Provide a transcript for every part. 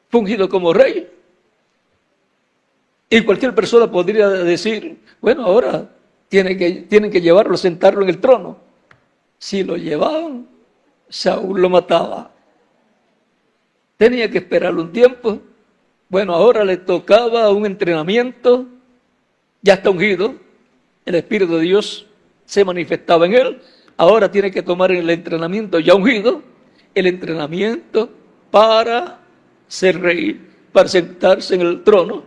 fue ungido como rey. Y cualquier persona podría decir, bueno, ahora tienen que llevarlo, sentarlo en el trono. Si lo llevaban, Saúl lo mataba. Tenía que esperarlo un tiempo. Bueno, ahora le tocaba un entrenamiento. Ya está ungido. El Espíritu de Dios se manifestaba en él. Ahora tiene que tomar el entrenamiento ya ungido. El entrenamiento para ser rey, para sentarse en el trono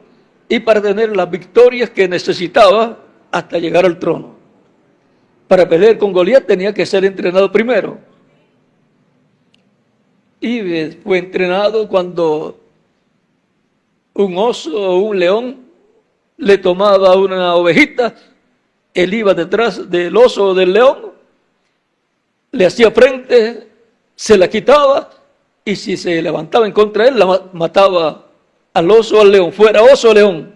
y para tener las victorias que necesitaba hasta llegar al trono. Para pelear con Goliat tenía que ser entrenado primero. Y fue entrenado cuando un oso o un león le tomaba una ovejita, él iba detrás del oso o del león, le hacía frente, se la quitaba, y si se levantaba en contra de él, la mataba al oso o al león, fuera oso o león.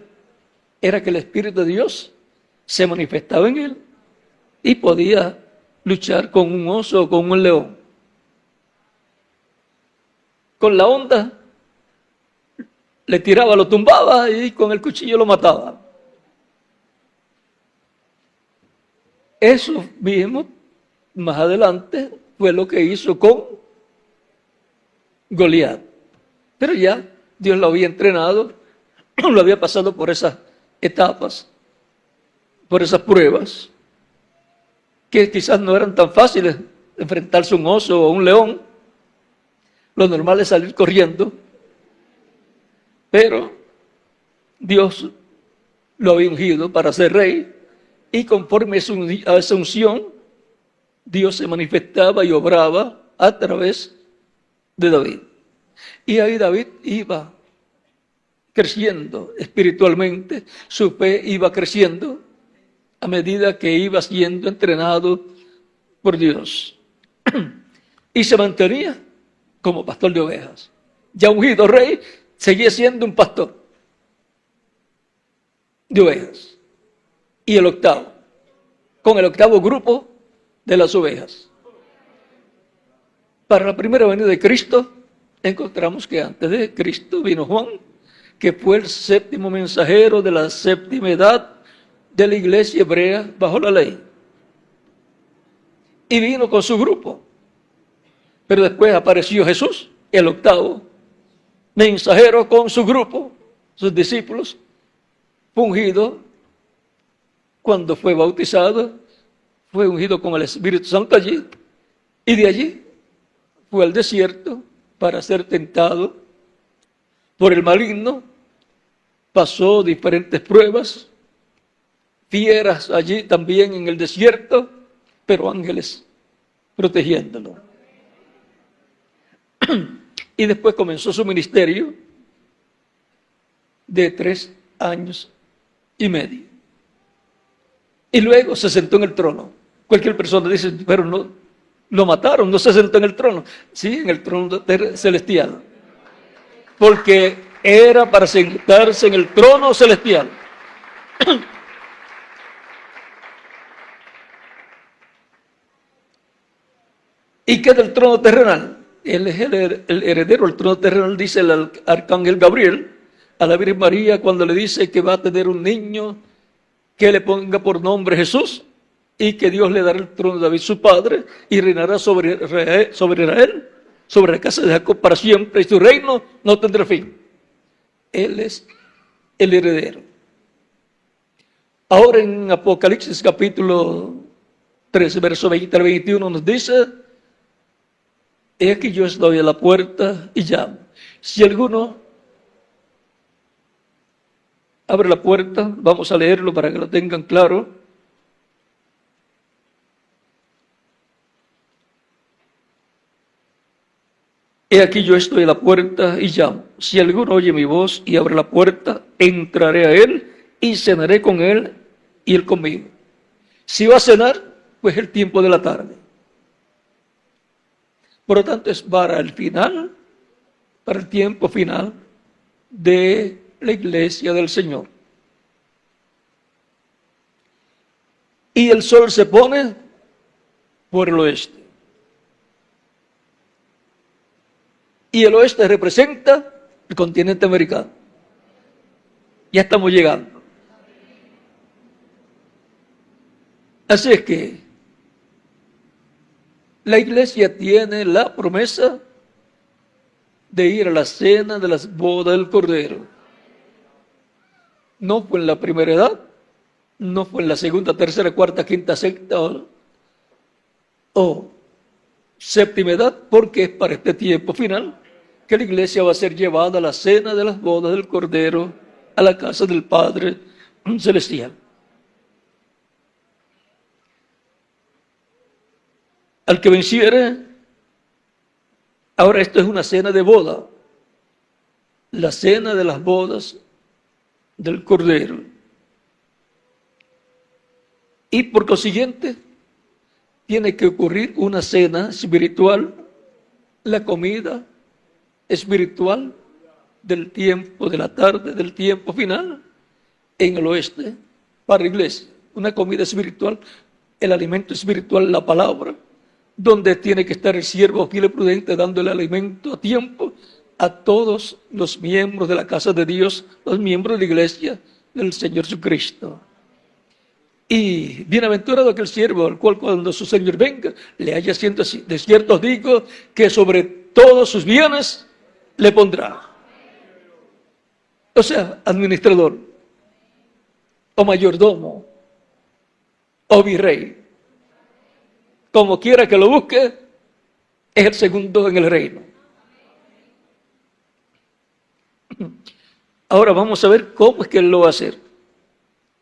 Era que el Espíritu de Dios se manifestaba en él y podía luchar con un oso o con un león. Con la onda le tiraba, lo tumbaba y con el cuchillo lo mataba. Eso mismo, más adelante, fue lo que hizo con Goliat. Pero ya Dios lo había entrenado, lo había pasado por esas etapas, por esas pruebas, que quizás no eran tan fáciles enfrentarse a un oso o a un león. Lo normal es salir corriendo, pero Dios lo había ungido para ser rey, y conforme a esa unción, Dios se manifestaba y obraba a través de David. Y ahí David iba creciendo espiritualmente, su fe iba creciendo a medida que iba siendo entrenado por Dios. Y se mantenía como pastor de ovejas. Ya ungido rey, seguía siendo un pastor de ovejas. Y el octavo, con el octavo grupo de las ovejas. Para la primera venida de Cristo, encontramos que antes de Cristo vino Juan, que fue el séptimo mensajero de la séptima edad de la iglesia hebrea bajo la ley. Y vino con su grupo. Pero después apareció Jesús, el octavo mensajero, con su grupo, sus discípulos, ungido cuando fue bautizado, fue ungido con el Espíritu Santo allí, y de allí fue al desierto para ser tentado por el maligno. Pasó diferentes pruebas, fieras allí también en el desierto, pero ángeles protegiéndolo. Y después comenzó su ministerio de 3 años y medio. Y luego se sentó en el trono. Cualquier persona dice, pero no, lo mataron, no se sentó en el trono. Sí, en el trono celestial. Porque era para sentarse en el trono celestial. ¿Y qué del trono terrenal? Él es el heredero del trono terrenal, dice el arcángel Gabriel a la Virgen María cuando le dice que va a tener un niño que le ponga por nombre Jesús, y que Dios le dará el trono de David su padre, y reinará sobre Israel, sobre la casa de Jacob para siempre, y su reino no tendrá fin. Él es el heredero. Ahora en Apocalipsis capítulo 13, verso 20 al 21 nos dice: he aquí yo estoy a la puerta y llamo. Si alguno abre la puerta, vamos a leerlo para que lo tengan claro. He aquí yo estoy a la puerta y llamo. Si alguno oye mi voz y abre la puerta, entraré a él y cenaré con él y él conmigo. Si va a cenar, pues el tiempo de la tarde. Por lo tanto, es para el final, para el tiempo final de la iglesia del Señor. Y el sol se pone por el oeste. Y el oeste representa el continente americano. Ya estamos llegando. Así es que la iglesia tiene la promesa de ir a la cena de las bodas del Cordero. No fue en la primera edad, no fue en la segunda, tercera, cuarta, quinta, sexta o séptima edad, porque es para este tiempo final que la iglesia va a ser llevada a la cena de las bodas del Cordero, a la casa del Padre Celestial. Al que venciere, ahora esto es una cena de boda, la cena de las bodas del Cordero. Y por consiguiente, tiene que ocurrir una cena espiritual, la comida espiritual del tiempo de la tarde, del tiempo final, en el oeste, para la iglesia. Una comida espiritual, el alimento espiritual, la palabra, donde tiene que estar el siervo fiel y prudente dándole alimento a tiempo a todos los miembros de la casa de Dios, los miembros de la iglesia del Señor Jesucristo. Y bienaventurado aquel siervo al cual cuando su Señor venga le haya siendo así. De cierto os digo que sobre todos sus bienes le pondrá. O sea, administrador, o mayordomo, o virrey. Como quiera que lo busque, es el segundo en el reino. Ahora vamos a ver cómo es que él lo va a hacer.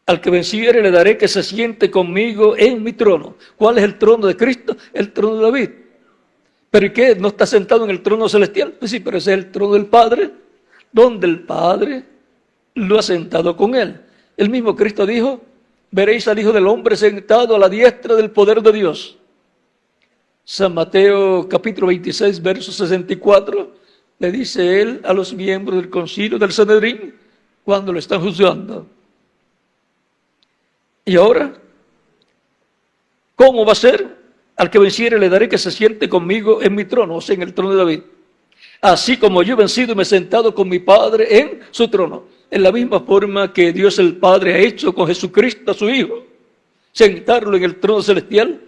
Al que venciere le daré que se siente conmigo en mi trono. ¿Cuál es el trono de Cristo? El trono de David. ¿Pero y qué? ¿No está sentado en el trono celestial? Pues sí, pero ese es el trono del Padre, donde el Padre lo ha sentado con él. El mismo Cristo dijo, veréis al Hijo del Hombre sentado a la diestra del poder de Dios. San Mateo capítulo 26, verso 64, le dice él a los miembros del concilio del Sanedrín cuando lo están juzgando. Y ahora, ¿cómo va a ser? Al que venciere le daré que se siente conmigo en mi trono, o sea, en el trono de David. Así como yo he vencido y me he sentado con mi Padre en su trono. En la misma forma que Dios el Padre ha hecho con Jesucristo, a su Hijo, sentarlo en el trono celestial,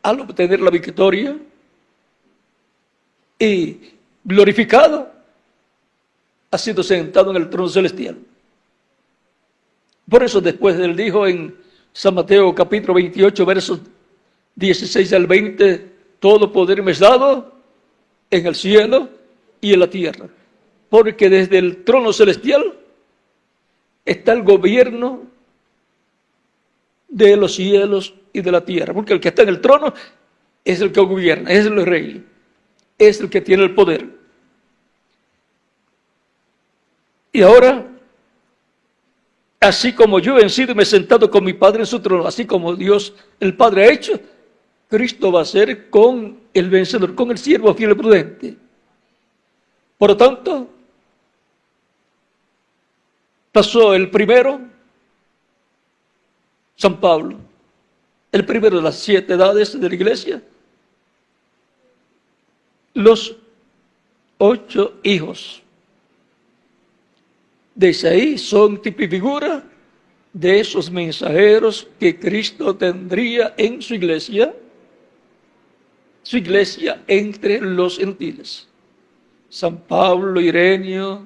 al obtener la victoria y glorificado, ha sido sentado en el trono celestial. Por eso después él dijo en San Mateo capítulo 28, versos 16 al 20, todo poder me es dado en el cielo y en la tierra. Porque desde el trono celestial está el gobierno de los cielos y de la tierra. Porque el que está en el trono es el que gobierna, es el rey, es el que tiene el poder. Y ahora, así como yo he vencido y me he sentado con mi Padre en su trono, así como Dios el Padre ha hecho, Cristo va a ser con el vencedor, con el siervo fiel y prudente. Por lo tanto, pasó el primero, San Pablo, el primero de las 7 edades de la iglesia, los 8 hijos de Isaí son tipo y figura de esos mensajeros que Cristo tendría en su iglesia entre los gentiles. San Pablo, Ireneo,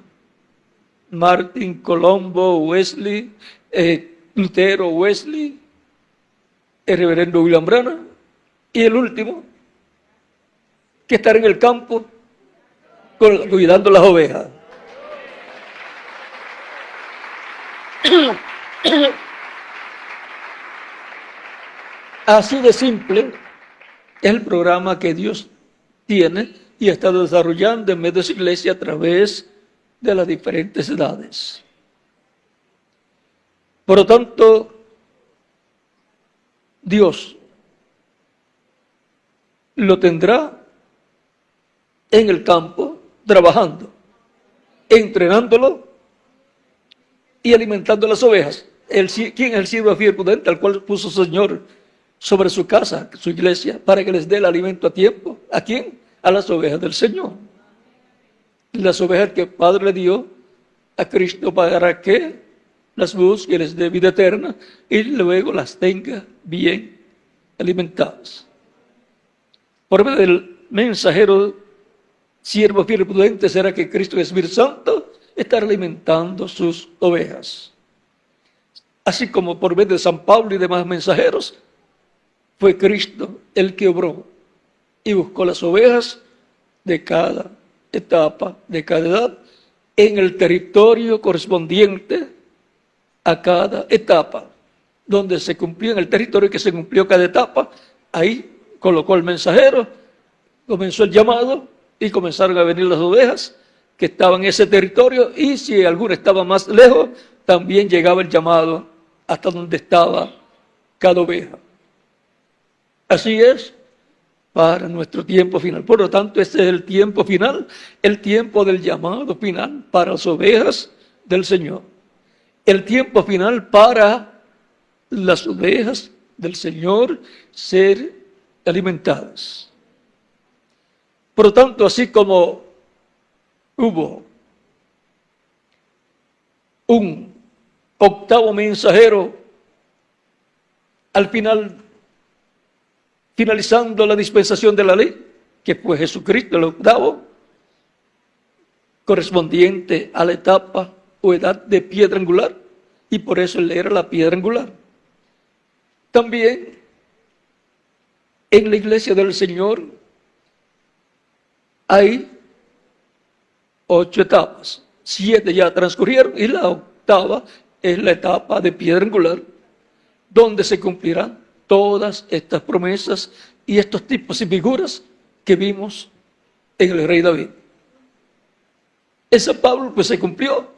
Martín, Colombo, Wesley, Lutero, Wesley, el reverendo William Branham, y el último, que estará en el campo cuidando las ovejas. Así de simple es el programa que Dios tiene y ha estado desarrollando en medio de su iglesia a través de las diferentes edades. Por lo tanto, Dios lo tendrá en el campo, trabajando, entrenándolo y alimentando las ovejas. ¿Quién es el siervo fiel y prudente al cual puso su Señor sobre su casa, su iglesia, para que les dé el alimento a tiempo? ¿A quién? A las ovejas del Señor. las ovejas que el Padre le dio a Cristo para que las busque, les dé vida eterna y luego las tenga bien alimentadas. Por medio del mensajero, siervo fiel y prudente será que Cristo, el Espíritu Santo, estará alimentando sus ovejas. Así como por medio de San Pablo y demás mensajeros, fue Cristo el que obró y buscó las ovejas de cada etapa, de cada edad, en el territorio correspondiente a cada etapa, donde se cumplía en el territorio que se cumplió cada etapa. Ahí colocó el mensajero, comenzó el llamado y comenzaron a venir las ovejas que estaban en ese territorio, y si alguna estaba más lejos, también llegaba el llamado hasta donde estaba cada oveja. Así es para nuestro tiempo final. Por lo tanto, este es el tiempo final, el tiempo del llamado final para las ovejas del Señor. El tiempo final para las ovejas del Señor ser alimentadas. Por lo tanto, así como hubo un octavo mensajero al final, finalizando la dispensación de la ley, que fue Jesucristo, el octavo, correspondiente a la etapa o edad de piedra angular, y por eso él era la piedra angular. También en la iglesia del Señor hay 8 etapas, 7 ya transcurrieron y la octava es la etapa de piedra angular, donde se cumplirán todas estas promesas y estos tipos y figuras que vimos en el rey David. En San Pablo pues se cumplió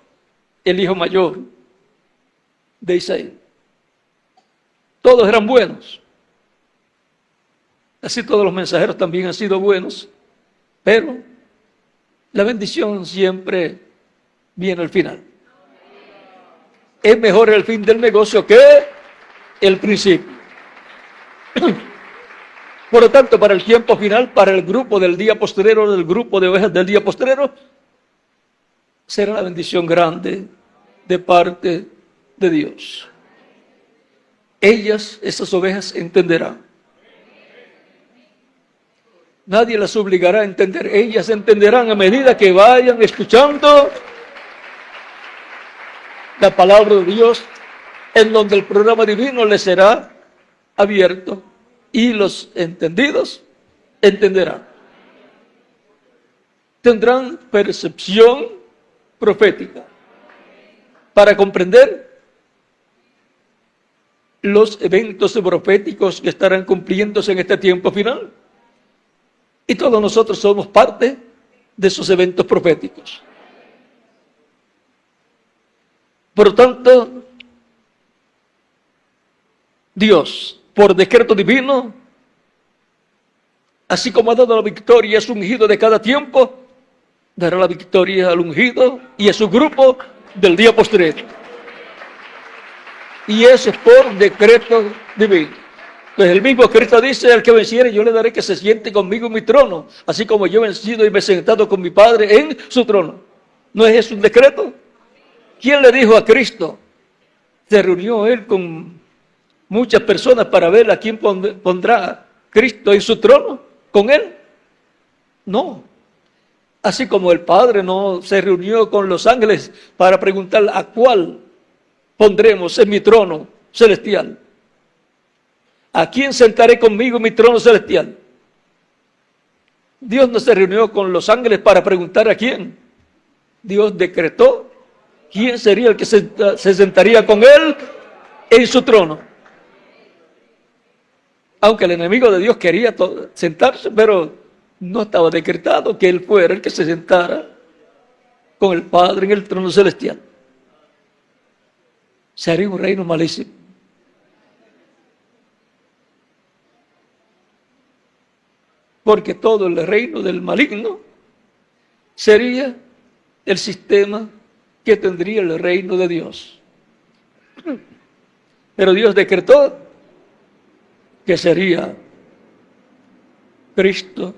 el hijo mayor de Isaí. Todos eran buenos. Así todos los mensajeros también han sido buenos, pero la bendición siempre viene al final. Es mejor el fin del negocio que el principio. Por lo tanto, para el tiempo final, para el grupo del día postrero, del grupo de ovejas del día postrero, será la bendición grande de parte de Dios. Ellas, esas ovejas, entenderán. Nadie las obligará a entender. Ellas entenderán a medida que vayan escuchando la palabra de Dios, en donde el programa divino les será abierto y los entendidos entenderán. Tendrán percepción profética para comprender los eventos proféticos que estarán cumpliéndose en este tiempo final. Y todos nosotros somos parte de esos eventos proféticos. Por lo tanto, Dios, por decreto divino, así como ha dado la victoria a su ungido de cada tiempo, dará la victoria al ungido y a su grupo del día postrero. Y eso es por decreto divino. Entonces el mismo Cristo dice: al que venciere yo le daré que se siente conmigo en mi trono, así como yo he vencido y me he sentado con mi Padre en su trono. ¿No es eso un decreto? ¿Quién le dijo a Cristo? ¿Se reunió él con muchas personas para ver a quién pondrá Cristo en su trono? ¿Con él? No. Así como el Padre no se reunió con los ángeles para preguntar a cuál pondremos en mi trono celestial. ¿A quién sentaré conmigo en mi trono celestial? Dios no se reunió con los ángeles para preguntar a quién. Dios decretó quién sería el que se sentaría con él en su trono. Aunque el enemigo de Dios quería sentarse, pero no estaba decretado que él fuera el que se sentara con el Padre en el trono celestial. Sería un reino malísimo. Porque todo el reino del maligno sería el sistema que tendría el reino de Dios. Pero Dios decretó que sería Cristo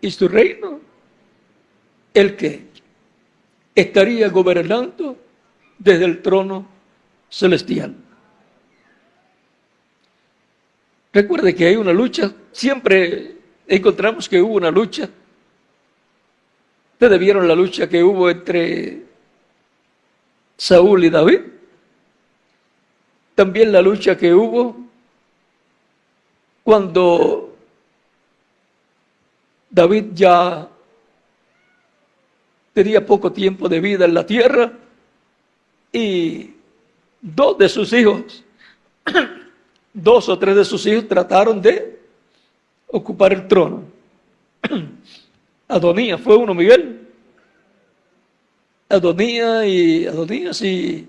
y su reino el que estaría gobernando desde el trono celestial. Recuerde que hay una lucha, siempre encontramos que hubo una lucha. Ustedes vieron la lucha que hubo entre Saúl y David. También la lucha que hubo cuando David ya tenía poco tiempo de vida en la tierra y dos de sus hijos, dos o tres de sus hijos trataron de ocupar el trono. Adonías fue uno, Miguel. Adonías y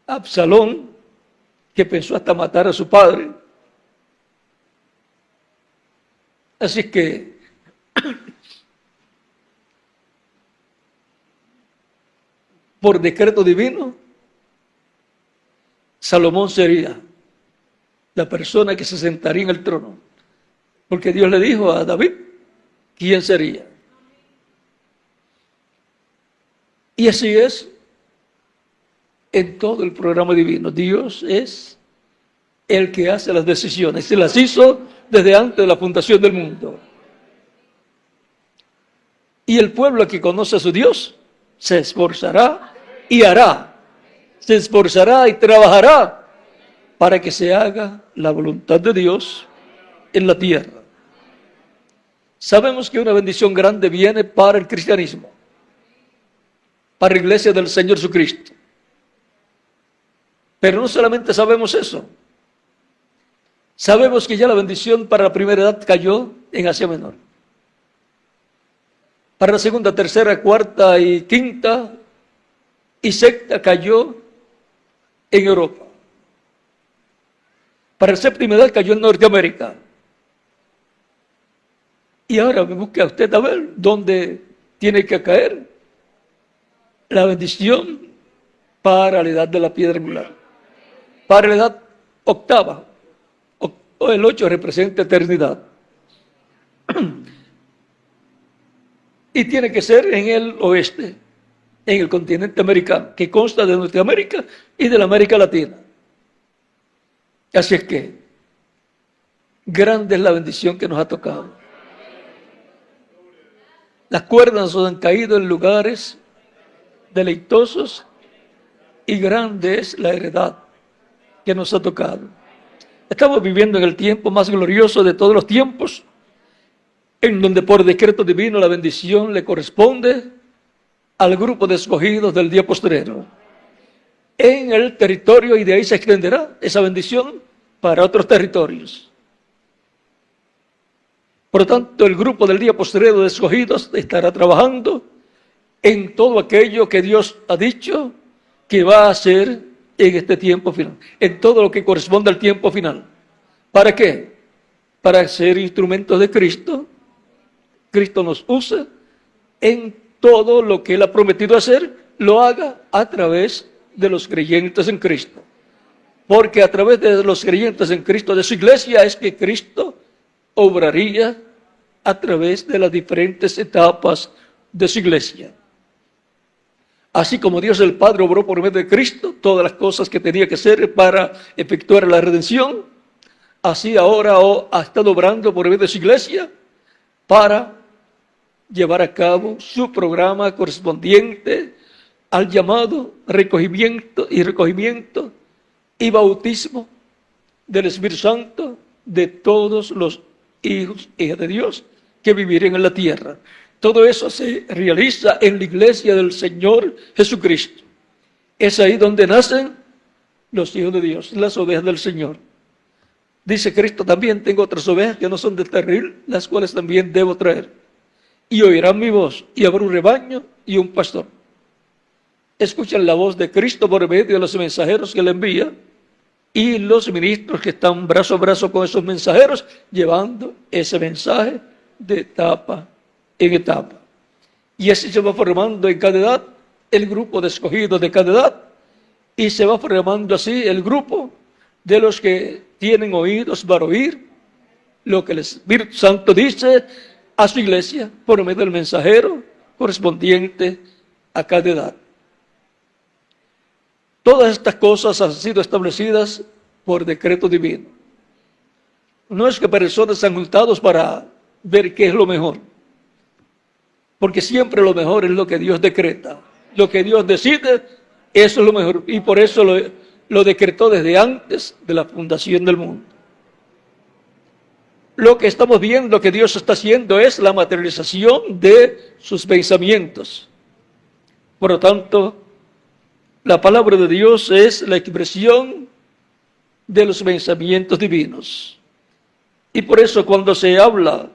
Absalón, que pensó hasta matar a su padre. Así que por decreto divino, Salomón sería la persona que se sentaría en el trono. Porque Dios le dijo a David quién sería. Y así es en todo el programa divino. Dios es el que hace las decisiones. Se las hizo desde antes de la fundación del mundo. Y el pueblo que conoce a su Dios se esforzará y hará. Se esforzará y trabajará para que se haga la voluntad de Dios en la tierra. Sabemos que una bendición grande viene para el cristianismo, para la iglesia del Señor Jesucristo. Pero no solamente sabemos eso. Sabemos que ya la bendición para la primera edad cayó en Asia Menor. Para la segunda, tercera, cuarta y quinta y sexta cayó en Europa. Para la séptima edad cayó en Norteamérica. Y ahora me busca usted a ver dónde tiene que caer la bendición para la edad de la piedra angular. Para la edad octava, o el 8 representa eternidad. Y tiene que ser en el oeste, en el continente americano, que consta de Norteamérica y de la América Latina. Así es que, grande es la bendición que nos ha tocado. Las cuerdas nos han caído en lugares deleitosos y grande es la heredad que nos ha tocado. Estamos viviendo en el tiempo más glorioso de todos los tiempos, en donde por decreto divino la bendición le corresponde al grupo de escogidos del día postrero en el territorio, y de ahí se extenderá esa bendición para otros territorios. Por lo tanto, el grupo del día postrero de escogidos estará trabajando en todo aquello que Dios ha dicho que va a hacer en este tiempo final, en todo lo que corresponde al tiempo final. ¿Para qué? Para ser instrumentos de Cristo. Cristo nos usa en todo lo que Él ha prometido hacer, lo haga a través de los creyentes en Cristo. Porque a través de los creyentes en Cristo, de su iglesia, es que Cristo obraría a través de las diferentes etapas de su iglesia. Así como Dios el Padre obró por medio de Cristo todas las cosas que tenía que hacer para efectuar la redención, así ahora ha estado obrando por medio de su iglesia para llevar a cabo su programa correspondiente al llamado recogimiento y bautismo del Espíritu Santo de todos los hijos y hijas de Dios que vivirían en la tierra. Todo eso se realiza en la iglesia del Señor Jesucristo. Es ahí donde nacen los hijos de Dios, las ovejas del Señor. Dice Cristo también: tengo otras ovejas que no son de este redil, las cuales también debo traer. Y oirán mi voz, y habrá un rebaño y un pastor. Escuchan la voz de Cristo por medio de los mensajeros que le envía, y los ministros que están brazo a brazo con esos mensajeros, llevando ese mensaje de etapa en etapa. Y así se va formando en cada edad el grupo de escogidos de cada edad, y se va formando así el grupo de los que tienen oídos para oír lo que el Espíritu Santo dice a su iglesia por medio del mensajero correspondiente a cada edad. Todas estas cosas han sido establecidas por decreto divino. No es que personas se han juntado para ver qué es lo mejor, porque siempre lo mejor es lo que Dios decreta. Lo que Dios decide, eso es lo mejor, y por eso lo decretó desde antes de la fundación del mundo. Lo que estamos viendo que Dios está haciendo es la materialización de sus pensamientos. Por lo tanto, la palabra de Dios es la expresión de los pensamientos divinos. Y por eso cuando se habla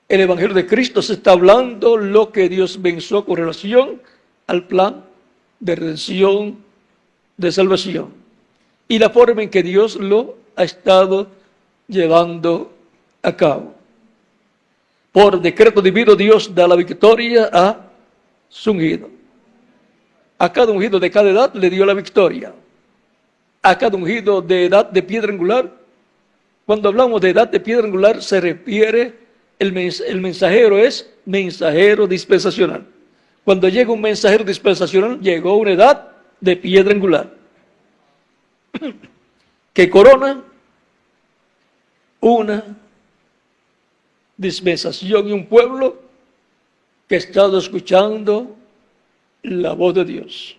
el Evangelio de Cristo, se está hablando lo que Dios pensó con relación al plan de redención, de salvación, y la forma en que Dios lo ha estado llevando a cabo. Por decreto divino, Dios da la victoria a su ungido. A cada ungido de cada edad le dio la victoria. A cada ungido de edad de piedra angular, cuando hablamos de edad de piedra angular, se refiere, el mensajero es mensajero dispensacional. Cuando llega un mensajero dispensacional, llegó una edad de piedra angular, que corona una dispensación y un pueblo que ha estado escuchando la voz de Dios.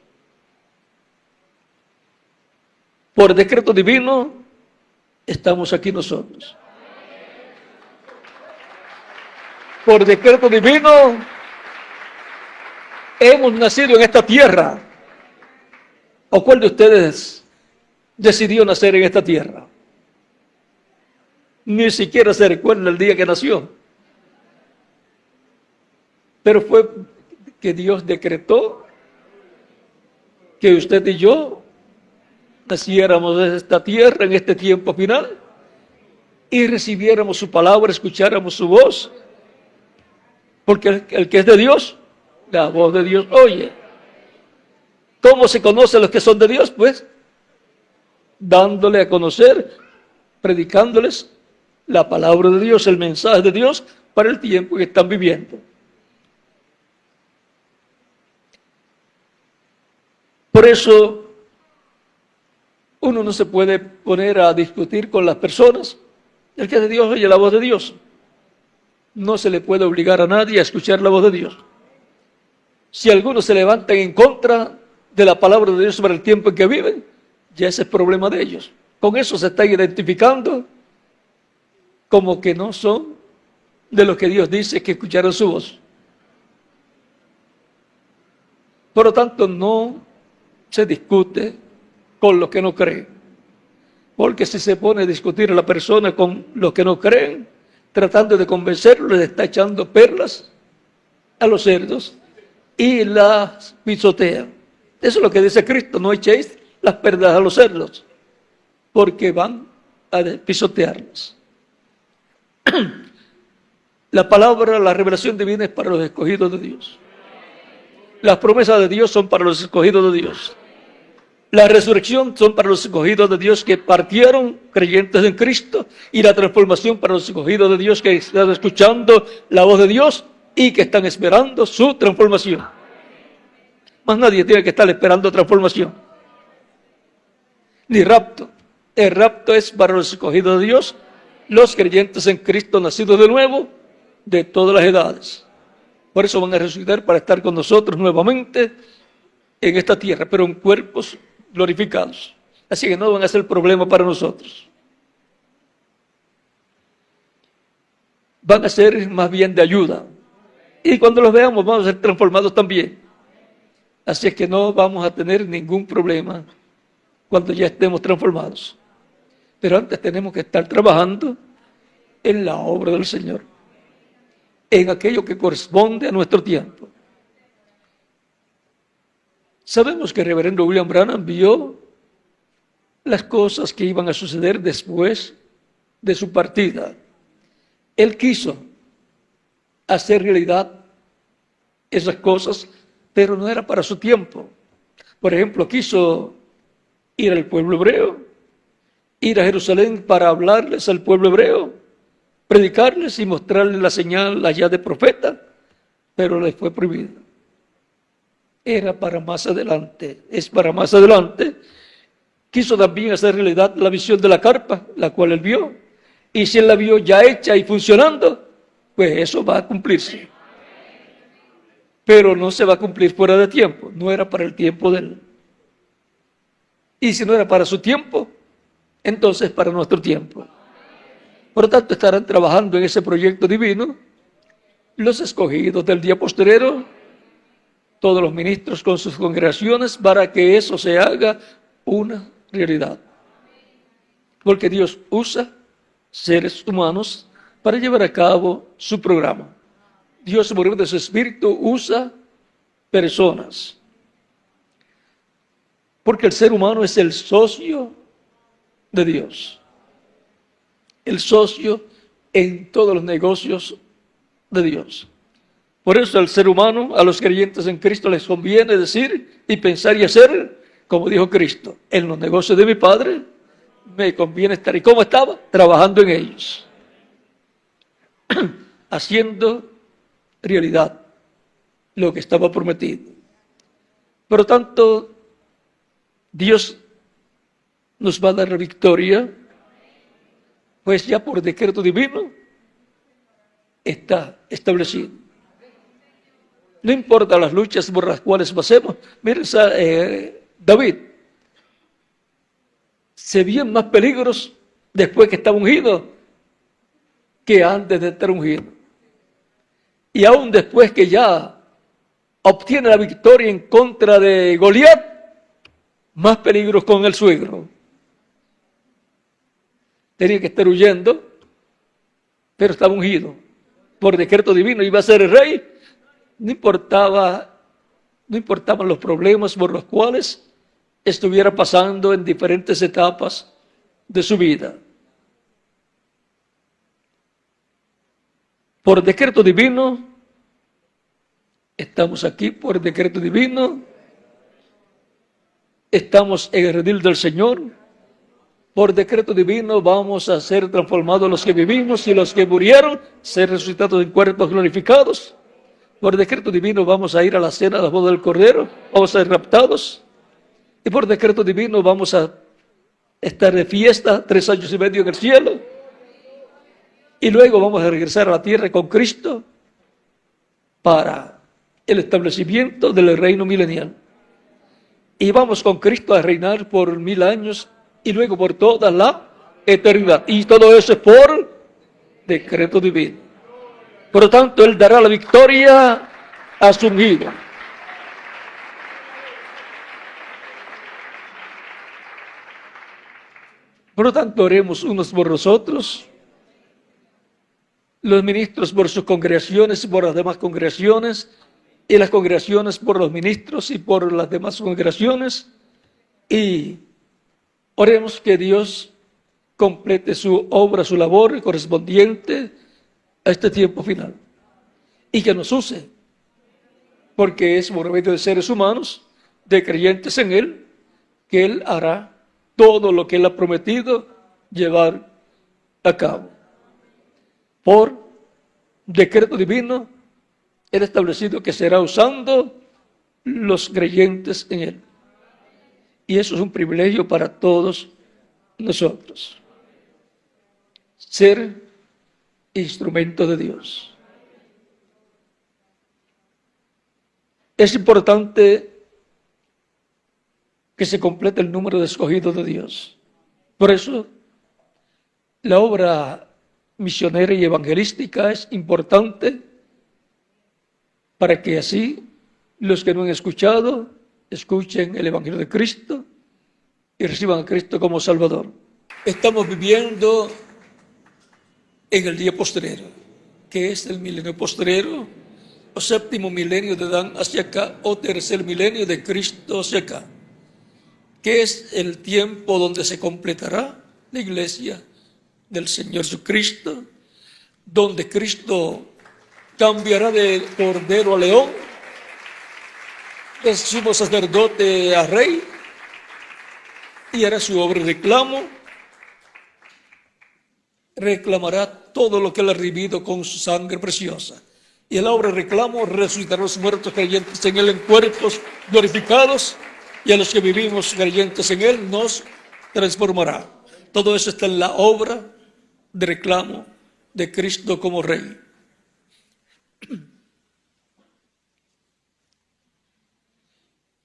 Por decreto divino, estamos aquí nosotros. Por decreto divino, hemos nacido en esta tierra. ¿O cuál de ustedes decidió nacer en esta tierra? Ni siquiera se recuerda el día que nació. Pero fue que Dios decretó que usted y yo naciéramos en esta tierra, en este tiempo final, y recibiéramos su palabra, escucháramos su voz, porque el que es de Dios, la voz de Dios oye. ¿Cómo se conocen los que son de Dios? Pues dándole a conocer, predicándoles la palabra de Dios, el mensaje de Dios para el tiempo que están viviendo. Por eso, uno no se puede poner a discutir con las personas. El que es de Dios oye la voz de Dios. No se le puede obligar a nadie a escuchar la voz de Dios. Si algunos se levantan en contra de la palabra de Dios sobre el tiempo en que viven, ya ese es problema de ellos. Con eso se están identificando como que no son de los que Dios dice que escucharon su voz. Por lo tanto, no se discute con los que no creen. Porque si se pone a discutir a la persona con los que no creen, tratando de convencerlos, les está echando perlas a los cerdos y las pisotea. Eso es lo que dice Cristo: no echéis las perlas a los cerdos, porque van a pisotearlas. La palabra, la revelación divina es para los escogidos de Dios. Las promesas de Dios son para los escogidos de Dios. La resurrección son para los escogidos de Dios que partieron creyentes en Cristo, y la transformación para los escogidos de Dios que están escuchando la voz de Dios y que están esperando su transformación. Más nadie tiene que estar esperando transformación. Ni rapto. El rapto es para los escogidos de Dios, los creyentes en Cristo nacidos de nuevo, de todas las edades. Por eso van a resucitar para estar con nosotros nuevamente en esta tierra, pero en cuerpos glorificados. Así que no van a ser problema para nosotros. Van a ser más bien de ayuda. Y cuando los veamos vamos a ser transformados también. Así es que no vamos a tener ningún problema cuando ya estemos transformados. Pero antes tenemos que estar trabajando en la obra del Señor, en aquello que corresponde a nuestro tiempo. Sabemos que el reverendo William Branham vio las cosas que iban a suceder después de su partida. Él quiso hacer realidad esas cosas, pero no era para su tiempo. Por ejemplo, quiso ir al pueblo hebreo, ir a Jerusalén para hablarles al pueblo hebreo, predicarles y mostrarles la señal allá de profeta, pero les fue prohibido. Era para más adelante, es para más adelante. Quiso también hacer realidad la visión de la carpa, la cual él vio. Y si él la vio ya hecha y funcionando, pues eso va a cumplirse. Pero no se va a cumplir fuera de tiempo, no era para el tiempo de él. Y si no era para su tiempo, entonces para nuestro tiempo. Por lo tanto, estarán trabajando en ese proyecto divino los escogidos del día postrero, todos los ministros con sus congregaciones, para que eso se haga una realidad. Porque Dios usa seres humanos para llevar a cabo su programa. Dios, por medio de su Espíritu, usa personas. Porque el ser humano es el socio de Dios. El socio en todos los negocios de Dios. Por eso al ser humano, a los creyentes en Cristo, les conviene decir y pensar y hacer, como dijo Cristo, en los negocios de mi Padre, me conviene estar. ¿Y cómo estaba? Trabajando en ellos. Haciendo realidad lo que estaba prometido. Por lo tanto, Dios nos va a dar la victoria, pues ya por decreto divino está establecido. No importa las luchas por las cuales pasemos. Miren, David se vio en más peligros después que estaba ungido que antes de estar ungido. Y aún después que ya obtiene la victoria en contra de Goliat, más peligros con el suegro. Tenía que estar huyendo, pero estaba ungido. Por decreto divino iba a ser el rey. No importaban los problemas por los cuales estuviera pasando en diferentes etapas de su vida. Por decreto divino, estamos aquí por decreto divino, estamos en el redil del Señor. Por decreto divino vamos a ser transformados los que vivimos y los que murieron, ser resucitados en cuerpos glorificados. Por decreto divino vamos a ir a la cena de la boda del Cordero, vamos a ser raptados. Y por decreto divino vamos a estar de fiesta 3 años y medio en el cielo. Y luego vamos a regresar a la tierra con Cristo para el establecimiento del reino milenial. Y vamos con Cristo a reinar por 1000 años y luego por toda la eternidad. Y todo eso es por decreto divino. Por lo tanto, Él dará la victoria a su ungido. Por lo tanto, oremos unos por los otros, los ministros por sus congregaciones y por las demás congregaciones, y las congregaciones por los ministros y por las demás congregaciones, y oremos que Dios complete su obra, su labor correspondiente a este tiempo final, y que nos use, porque es por medio de seres humanos, de creyentes en Él, que Él hará todo lo que Él ha prometido llevar a cabo. Por decreto divino, Él ha establecido que será usando los creyentes en Él. Y eso es un privilegio para todos nosotros. Ser instrumento de Dios. Es importante que se complete el número de escogidos de Dios. Por eso, la obra misionera y evangelística es importante para que así los que no han escuchado escuchen el Evangelio de Cristo y reciban a Cristo como Salvador. Estamos viviendo en el día postrero, que es el milenio postrero, o séptimo milenio de Adán hacia acá, o tercer milenio de Cristo hacia acá, que es el tiempo donde se completará la iglesia del Señor Jesucristo, donde Cristo cambiará de cordero a león, de sumo sacerdote a rey, y hará su obra de reclamo, reclamará todo lo que Él ha redimido con su sangre preciosa. Y Él ahora reclamo, resucitará a los muertos creyentes en Él en cuerpos glorificados, y a los que vivimos creyentes en Él nos transformará. Todo eso está en la obra de reclamo de Cristo como Rey.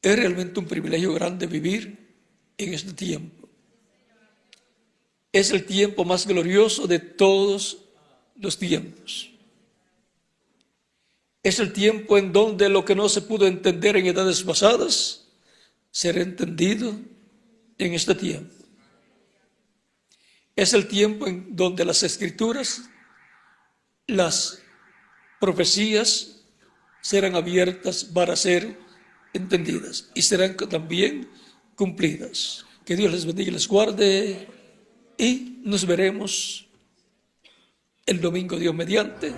Es realmente un privilegio grande vivir en este tiempo. Es el tiempo más glorioso de todos los tiempos. Es el tiempo en donde lo que no se pudo entender en edades pasadas será entendido en este tiempo. Es el tiempo en donde las escrituras, las profecías serán abiertas para ser entendidas y serán también cumplidas. Que Dios les bendiga y les guarde, y nos veremos el domingo, Dios mediante,